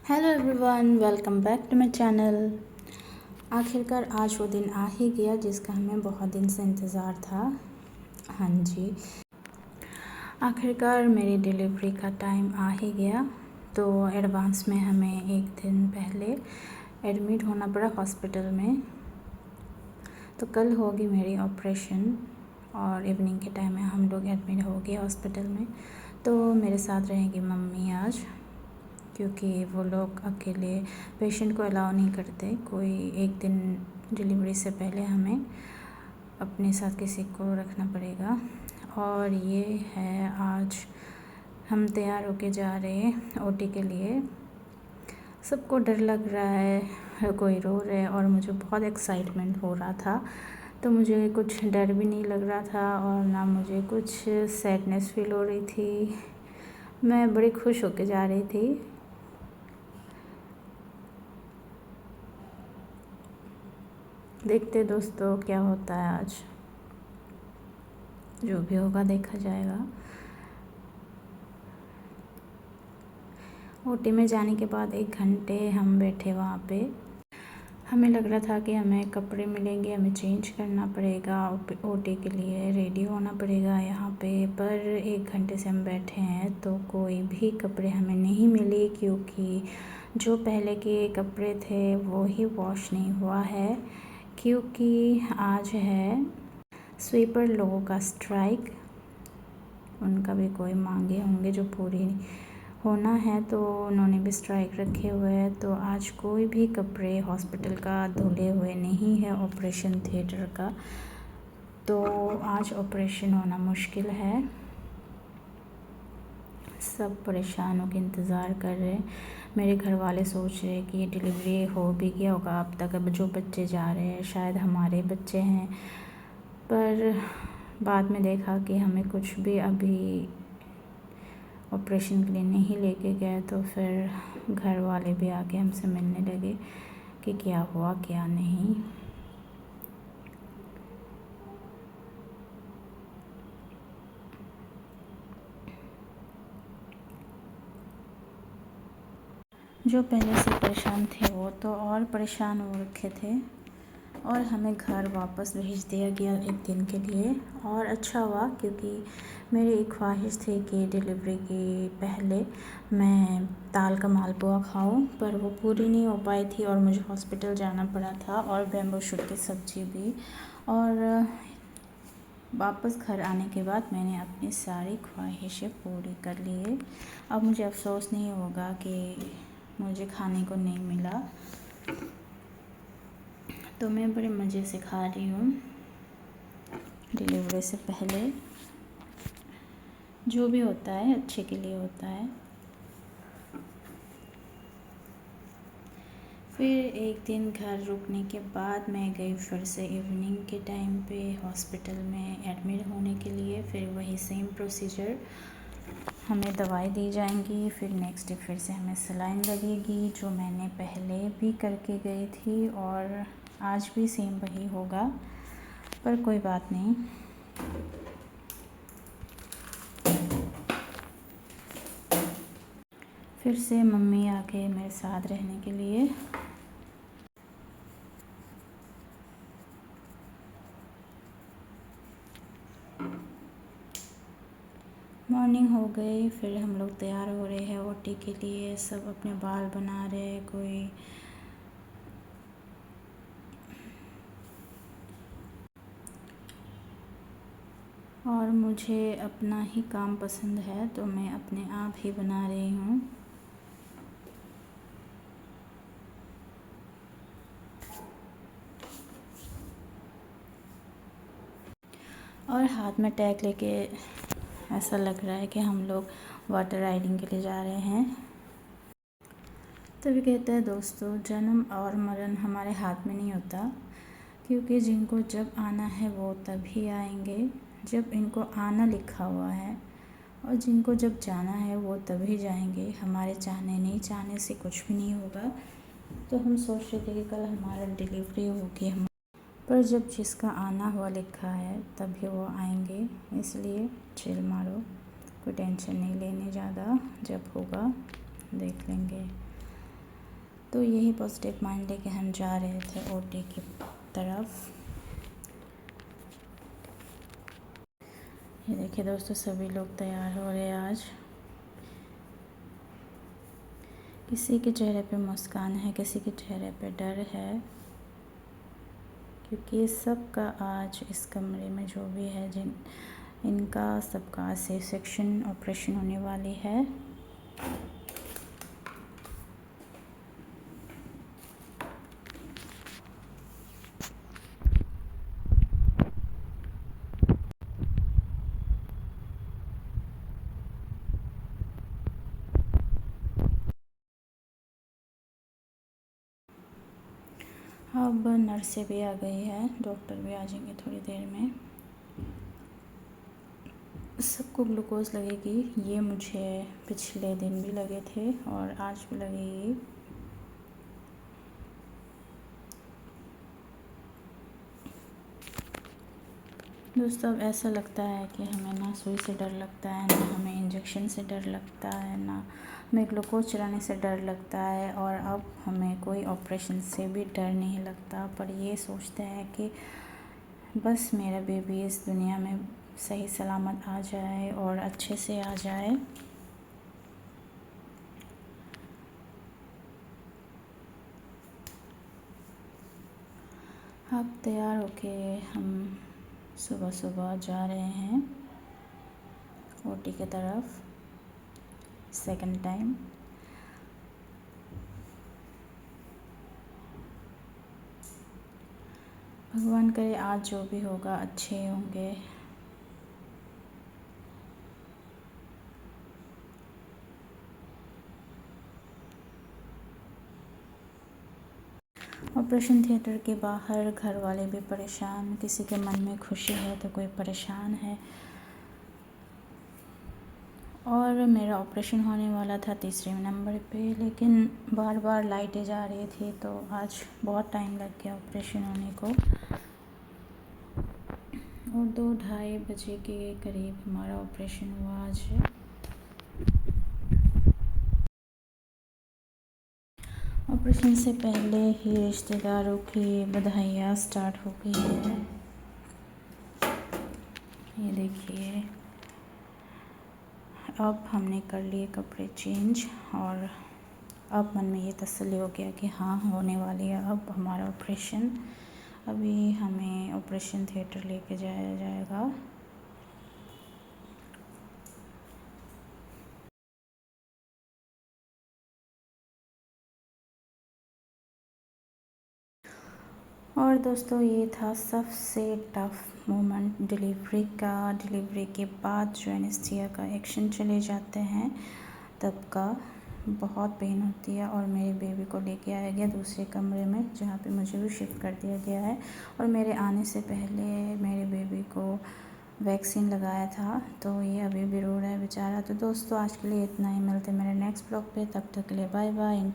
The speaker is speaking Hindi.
Hello everyone, welcome back to my channel. आखिरकार आज वो दिन आ ही गया जिसका हमें बहुत दिन से इंतज़ार था। हाँ जी, आखिरकार मेरी डिलीवरी का टाइम आ ही गया। तो एडवांस में हमें एक दिन पहले एडमिट होना पड़ा हॉस्पिटल में। तो कल होगी मेरी ऑपरेशन और इवनिंग के टाइम में हम लोग एडमिट हो गए हॉस्पिटल में। तो मेरे साथ रहेंगी मम्मी आज, क्योंकि वो लोग अकेले पेशेंट को अलाउ नहीं करते। कोई एक दिन डिलीवरी से पहले हमें अपने साथ किसी को रखना पड़ेगा। और ये है, आज हम तैयार होके जा रहे हैं ओटी के लिए। सबको डर लग रहा है, कोई रो रहा है और मुझे बहुत एक्साइटमेंट हो रहा था। तो मुझे कुछ डर भी नहीं लग रहा था और ना मुझे कुछ सैडनेस फील हो रही थी। मैं बड़ी खुश होके जा रही थी। देखते दोस्तों क्या होता है आज, जो भी होगा देखा जाएगा। ओटी में जाने के बाद 1 घंटे हम बैठे वहाँ पे। हमें लग रहा था कि हमें कपड़े मिलेंगे, हमें चेंज करना पड़ेगा, ओटी के लिए रेडी होना पड़ेगा यहाँ पे। पर 1 घंटे से हम बैठे हैं तो कोई भी कपड़े हमें नहीं मिले, क्योंकि जो पहले के कपड़े थे वो ही वॉश नहीं हुआ है। क्योंकि आज है स्वीपर लोगों का स्ट्राइक, उनका भी कोई मांगे होंगे जो पूरी होना है, तो उन्होंने भी स्ट्राइक रखे हुए हैं। तो आज कोई भी कपड़े हॉस्पिटल का धुले हुए नहीं है ऑपरेशन थिएटर का। तो आज ऑपरेशन होना मुश्किल है। सब परेशान होकर इंतज़ार कर रहे हैं। मेरे घर वाले सोच रहे हैं कि ये डिलीवरी हो भी गया होगा अब तक। अब जो बच्चे जा रहे हैं शायद हमारे बच्चे हैं, पर बाद में देखा कि हमें कुछ भी अभी ऑपरेशन के लिए नहीं लेके गए। तो फिर घर वाले भी आके हमसे मिलने लगे कि क्या हुआ क्या नहीं। जो पहले से परेशान थे वो तो और परेशान हो रखे थे, और हमें घर वापस भेज दिया गया 1 दिन के लिए। और अच्छा हुआ, क्योंकि मेरी एक ख्वाहिश थी कि डिलीवरी के पहले मैं दाल का मालपुआ खाऊं, पर वो पूरी नहीं हो पाई थी और मुझे हॉस्पिटल जाना पड़ा था, और बैम्बू शूट की सब्ज़ी भी। और वापस घर आने के बाद मैंने अपनी सारी ख्वाहिशें पूरी कर लिए। अब मुझे अफ़सोस नहीं होगा कि मुझे खाने को नहीं मिला। तो मैं बड़े मज़े से खा रही हूँ। डिलीवरी से पहले जो भी होता है अच्छे के लिए होता है। फिर 1 दिन घर रुकने के बाद मैं गई फिर से इवनिंग के टाइम पे हॉस्पिटल में एडमिट होने के लिए। फिर वही सेम प्रोसीजर, हमें दवाई दी जाएंगी, फिर नेक्स्ट डे फिर से हमें सलाइन लगेगी, जो मैंने पहले भी करके गई थी, और आज भी सेम वही होगा। पर कोई बात नहीं। फिर से मम्मी आ गए मेरे साथ रहने के लिए। मॉर्निंग हो गई, फिर हम लोग तैयार हो रहे हैं ओटी के लिए। सब अपने बाल बना रहे हैं, कोई और मुझे अपना ही काम पसंद है तो मैं अपने आप ही बना रही हूँ। और हाथ में टैग लेके ऐसा लग रहा है कि हम लोग वाटर राइडिंग के लिए जा रहे हैं। तभी कहते हैं दोस्तों, जन्म और मरण हमारे हाथ में नहीं होता, क्योंकि जिनको जब आना है वो तभी आएंगे जब इनको आना लिखा हुआ है, और जिनको जब जाना है वो तभी जाएंगे। हमारे चाहने नहीं चाहने से कुछ भी नहीं होगा। तो हम सोच रहे थे कि कल हमारा डिलीवरी होगी, पर जब जिसका आना हुआ लिखा है तभी वो आएंगे। इसलिए चिल मारो, कोई टेंशन नहीं लेनी ज़्यादा, जब होगा देख लेंगे। तो यही पॉजिटिव माइंड लेके हम जा रहे थे ओटी की तरफ। ये देखिए दोस्तों, सभी लोग तैयार हो रहे हैं आज। किसी के चेहरे पे मुस्कान है, किसी के चेहरे पे डर है, क्योंकि सबका आज इस कमरे में जो भी है इनका सबका से सेक्शन ऑपरेशन होने वाली है। अब नर्सें भी आ गई है, डॉक्टर भी आ जाएंगे थोड़ी देर में। सबको ग्लूकोज लगेगी। ये मुझे पिछले दिन भी लगे थे और आज भी लगेगी। दोस्तों, अब ऐसा लगता है कि हमें ना सुई से डर लगता है, ना हमें इंजेक्शन से डर लगता है, ना हमें ग्लूकोज चढ़ाने से डर लगता है, और अब हमें कोई ऑपरेशन से भी डर नहीं लगता। पर ये सोचते हैं कि बस मेरा बेबी इस दुनिया में सही सलामत आ जाए और अच्छे से आ जाए। अब तैयार होके हम सुबह सुबह जा रहे हैं ओटी की तरफ सेकंड टाइम। भगवान करे आज जो भी होगा अच्छे होंगे। ऑपरेशन थिएटर के बाहर घर वाले भी परेशान, किसी के मन में खुशी है तो कोई परेशान है। और मेरा ऑपरेशन होने वाला था तीसरे नंबर पे, लेकिन बार बार लाइटें जा रही थी तो आज बहुत टाइम लग गया ऑपरेशन होने को। और 2-2:30 बजे के करीब हमारा ऑपरेशन हुआ आज। ऑपरेशन से पहले ही रिश्तेदारों की बधाइयाँ स्टार्ट हो गई है। ये देखिए, अब हमने कर लिए कपड़े चेंज और अब मन में ये तसल्ली हो गया कि हाँ होने वाली है अब हमारा ऑपरेशन। अभी हमें ऑपरेशन थिएटर लेके जाया जाएगा। और दोस्तों, ये था सबसे टफ़ मोमेंट डिलीवरी का। डिलीवरी के बाद जो एनेस्थीसिया का एक्शन चले जाते हैं तब का बहुत पेन होती है। और मेरे बेबी को लेके आया गया दूसरे कमरे में, जहाँ पे मुझे भी शिफ्ट कर दिया गया है। और मेरे आने से पहले मेरे बेबी को वैक्सीन लगाया था, तो ये अभी भी रो रहा है बेचारा। तो दोस्तों, आज के लिए इतना ही। मिलते हैं मेरे नेक्स्ट ब्लॉग पे, तब तक के लिए बाय बाय।